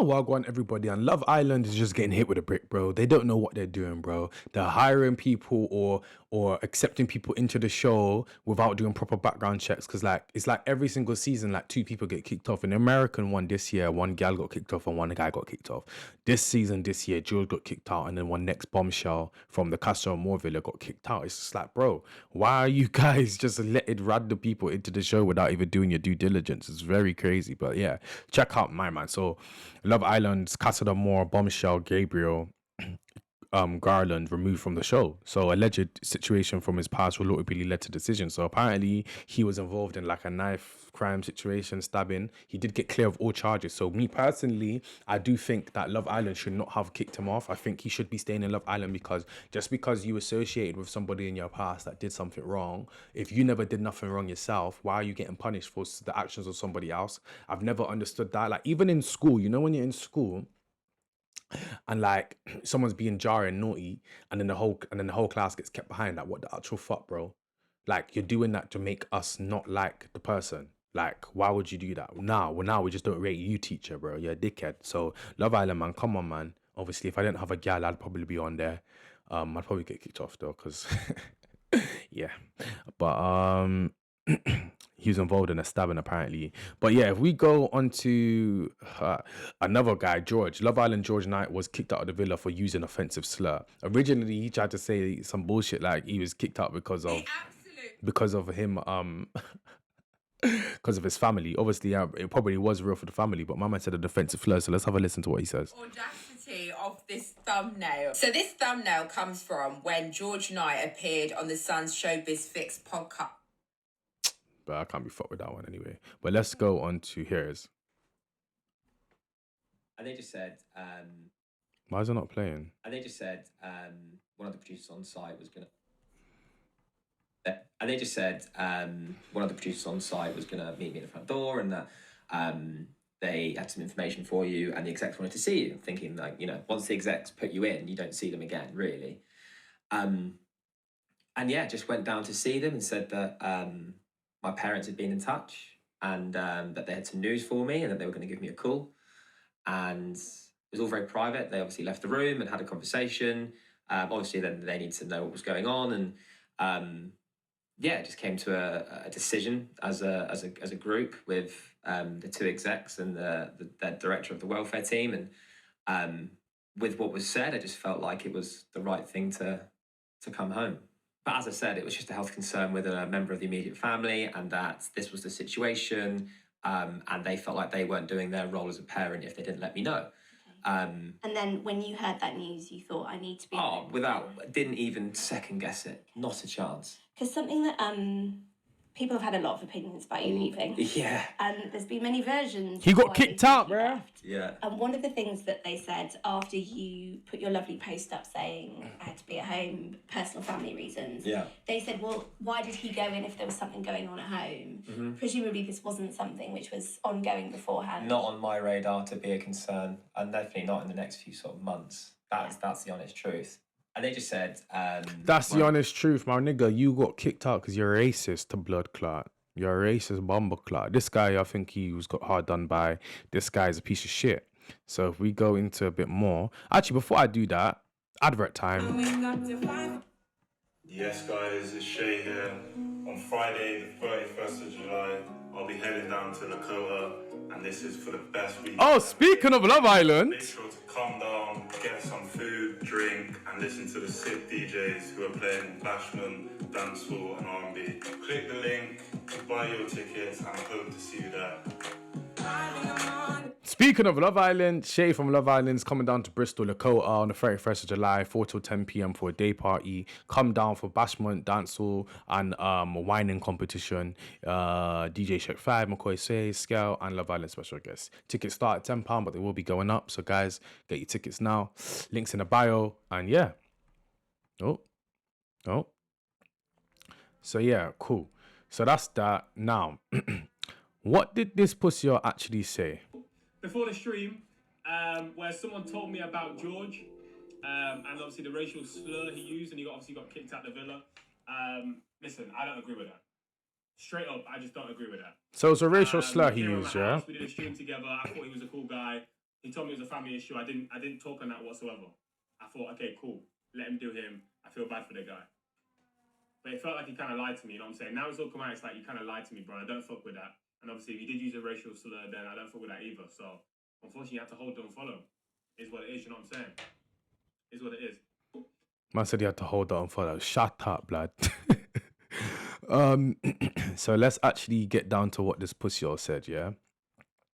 Well, go on, everybody. And Love Island is just getting hit with a brick, bro. They don't know what they're doing, bro. They're hiring people or accepting people into the show without doing proper background checks. Because like it's like every single season, like 2 people get kicked off. In the American one this year, one gal got kicked off and one guy got kicked off. This season, this year, George got kicked out, and then one next bombshell from the Castle Moore Villa got kicked out. It's just like, bro, why are you guys just letting random people into the show without even doing your due diligence? It's very crazy. But yeah, check out my man. So Love Island's Casa Moore, Bombshell, Gabriel, Garland removed from the show. So alleged situation from his past reluctantly led to decision. So apparently he was involved in like a knife crime situation, stabbing. He did get clear of all charges. So me personally, I do think that Love Island should not have kicked him off. I think he should be staying in Love Island because just because you associated with somebody in your past that did something wrong, if you never did nothing wrong yourself, why are you getting punished for the actions of somebody else? I've never understood that. Like even in school, you know, when you're in school and like someone's being jarring naughty and then the whole class gets kept behind, like what the actual fuck, bro? Like you're doing that to make us not like the person. Like why would you do that? Now we just don't rate you, teacher, bro. You're a dickhead. So Love Island, man, come on, man. Obviously if I didn't have a gal, I'd probably be on there. I'd probably get kicked off though, because yeah. But he was involved in a stabbing apparently. But yeah, if we go on to another guy, George, Love Island George Knight was kicked out of the villa for using offensive slur. Originally, he tried to say some bullshit like he was kicked out because of him because of his family. Obviously, it probably was real for the family, but my man said a defensive slur. So let's have a listen to what he says. Audacity of this thumbnail. So this thumbnail comes from when George Knight appeared on the Sun's Showbiz Fix podcast. But I can't be fucked with that one anyway. But let's go on to here's. And they just said, why is it not playing? And they just said one of the producers on site was gonna. And they just said one of the producers on site was gonna meet me at the front door, and that they had some information for you, and the execs wanted to see you. Thinking like, you know, once the execs put you in, you don't see them again, really. And yeah, just went down to see them and said that my parents had been in touch and that they had some news for me and that they were going to give me a call. And it was all very private. They obviously left the room and had a conversation. Obviously, then they needed to know what was going on. And yeah, it just came to a decision as a group with the two execs and the director of the welfare team. And with what was said, I just felt like it was the right thing to come home. But as I said, it was just a health concern with a member of the immediate family, and that this was the situation, and they felt like they weren't doing their role as a parent if they didn't let me know. And then when you heard that news, you thought, I need to be... didn't even second guess it. Not a chance. Because something that people have had a lot of opinions about you leaving. Yeah. And there's been many versions. He got kicked out, bro. Yeah. And one of the things that they said after you put your lovely post up saying I had to be at home, personal family reasons. Yeah. They said, well, why did he go in if there was something going on at home? Mm-hmm. Presumably this wasn't something which was ongoing beforehand. Not on my radar to be a concern, and definitely not in the next few sort of months. That's the honest truth. And they just said... that's the honest truth, my nigga. You got kicked out because you're racist to blood clot. You're a racist bomber clot. This guy, I think he was got hard done by. This guy's a piece of shit. So if we go into a bit more... Actually, before I do that, advert time. Yes, guys, it's Shay here. On Friday, the 31st of July, I'll be heading down to Lakota, and this is for the best week. Oh, speaking of Love Island... Make sure to come down, get some food, drink, and listen to the sick DJs who are playing bashment, dancehall, and R&B. Click the link, buy your tickets, and I hope to see you there. Speaking of Love Island, Shay from Love Island's coming down to Bristol, Lakota on the 31st of July, 4 till 10 p.m. for a day party. Come down for bashment, dancehall, and a whining competition. DJ Shek 5, McCoy Say, Scale, and Love Island special guests. Tickets start at £10, but they will be going up. So guys, get your tickets now. Links in the bio. And yeah. Oh. So yeah, cool. So that's that. Now, what did this pussy actually say? Before the stream, where someone told me about George, and obviously the racial slur he used, and he obviously got kicked out the villa. Listen, I don't agree with that. Straight up, I just don't agree with that. So it's a racial slur he used, yeah? We did a stream together. I thought he was a cool guy. He told me it was a family issue. I didn't talk on that whatsoever. I thought, okay, cool. Let him do him. I feel bad for the guy. But it felt like he kind of lied to me, you know what I'm saying? Now it's all come out, it's like, you kind of lied to me, bro. I don't fuck with that. And obviously, if you did use a racial slur, then I don't fuck with that either. So, unfortunately, you have to hold, don't follow. Is what it is, you know what I'm saying? Is what it is. Man said he had to hold on for that. Shut up, blood. So let's actually get down to what this pussy all said, yeah?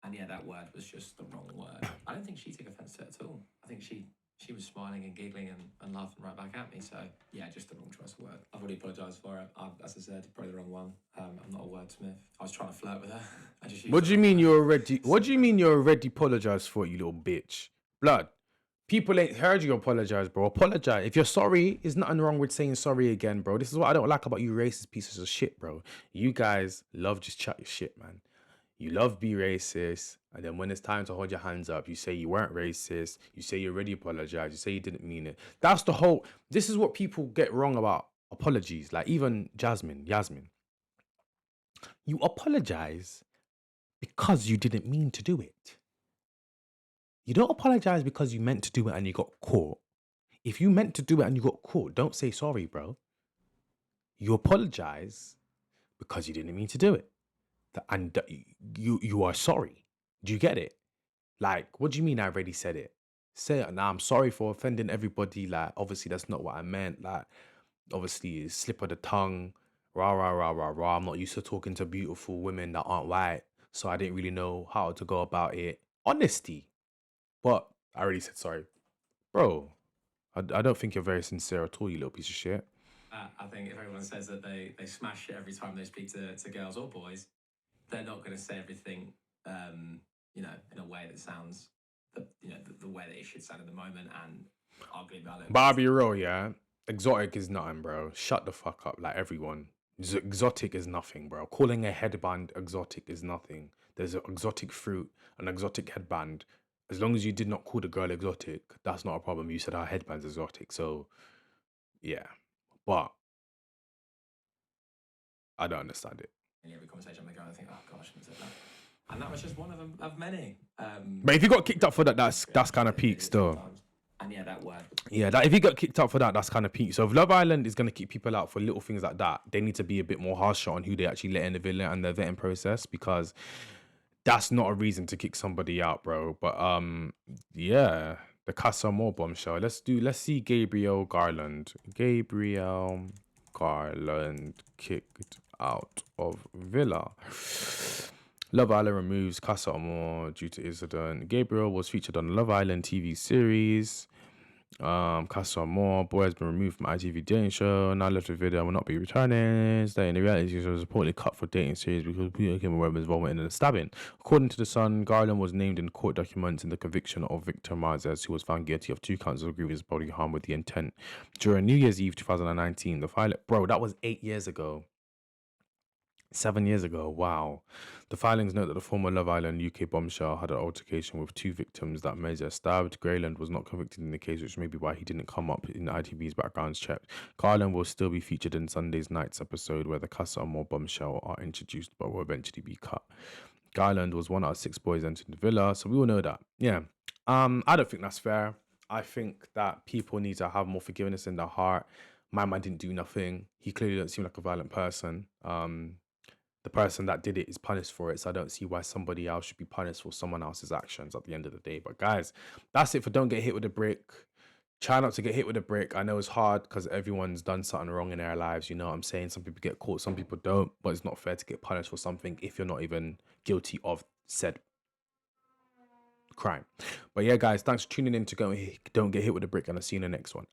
And yeah, that word was just the wrong word. I don't think she took offence to it at all. I think she was smiling and giggling and laughing right back at me. So yeah, just the wrong choice of word. I've already apologised for it. As I said, probably the wrong one. I'm not a wordsmith. I was trying to flirt with her. I just used What do you mean you're already? What do you mean you're already apologized for it, you little bitch? Blood. People ain't heard you apologize, bro. Apologize. If you're sorry, there's nothing wrong with saying sorry again, bro. This is what I don't like about you racist pieces of shit, bro. You guys love just chat your shit, man. You love be racist, and then when it's time to hold your hands up, you say you weren't racist. You say you already apologized. You say you didn't mean it. That's the whole. This is what people get wrong about apologies. Like even Yasmin. You apologize because you didn't mean to do it. You don't apologize because you meant to do it and you got caught. If you meant to do it and you got caught, don't say sorry, bro. You apologize because you didn't mean to do it. And you are sorry. Do you get it? Like, what do you mean I already said it? Say it now. I'm sorry for offending everybody. Like, obviously that's not what I meant. Like, obviously it's slip of the tongue. Rah, rah, rah, rah, rah. I'm not used to talking to beautiful women that aren't white. So I didn't really know how to go about it. Honesty. But I already said sorry. Bro, I don't think you're very sincere at all, you little piece of shit. I think if everyone says that they smash it every time they speak to girls or boys, they're not going to say everything, in a way that sounds, the way that it should sound in the moment and arguably valid. But I'll be real, yeah? Exotic is nothing, bro. Shut the fuck up, like everyone. Exotic is nothing, bro. Calling a headband exotic is nothing. There's an exotic fruit, an exotic headband. As long as you did not call the girl exotic, that's not a problem. You said her headband's exotic, so yeah. But I don't understand it. In every conversation I go, I think, oh gosh, I shouldn't have said that. And that was just one of them, of many. But if you got kicked up for that, that's kind of peak still. And yeah, that word. Yeah, that if you got kicked out for that, that's kind of peak. So if Love Island is going to keep people out for little things like that, they need to be a bit more harsher on who they actually let in the villa and the vetting process, because that's not a reason to kick somebody out, bro. But yeah, the Casa More bombshell. Let's see Gabriel Garland. Gabriel Garland kicked out of villa. Love Island removes Casa Amor due to incident. Gabriel was featured on the Love Island TV series. Casa Amor, boy has been removed from ITV dating show. Now left the video and will not be returning. Staying in the reality show was reportedly cut for dating series because Peter Kim was involved in a stabbing. According to The Sun, Garland was named in court documents in the conviction of Victor Marzes, who was found guilty of 2 counts of grievous bodily harm with the intent. During New Year's Eve 2019, the filing, bro, that was 8 years ago. 7 years ago, wow. The filings note that the former Love Island UK bombshell had an altercation with 2 victims that Meza stabbed. Grayland was not convicted in the case, which may be why he didn't come up in ITV's backgrounds check. Garland will still be featured in Sunday's night's episode where the Casa Amor bombshell are introduced but will eventually be cut. Garland was 1 out of 6 boys entered the villa, so we all know that. Yeah. I don't think that's fair. I think that people need to have more forgiveness in their heart. My man didn't do nothing. He clearly doesn't seem like a violent person. The person that did it is punished for it, so I don't see why somebody else should be punished for someone else's actions at the end of the day. But guys, that's it for Don't Get Hit with a Brick. Try not to get hit with a brick. I know it's hard because everyone's done something wrong in their lives. You know what I'm saying? Some people get caught, some people don't. But it's not fair to get punished for something if you're not even guilty of said crime. But yeah, guys, thanks for tuning in to Don't Get Hit with a Brick, and I'll see you in the next one.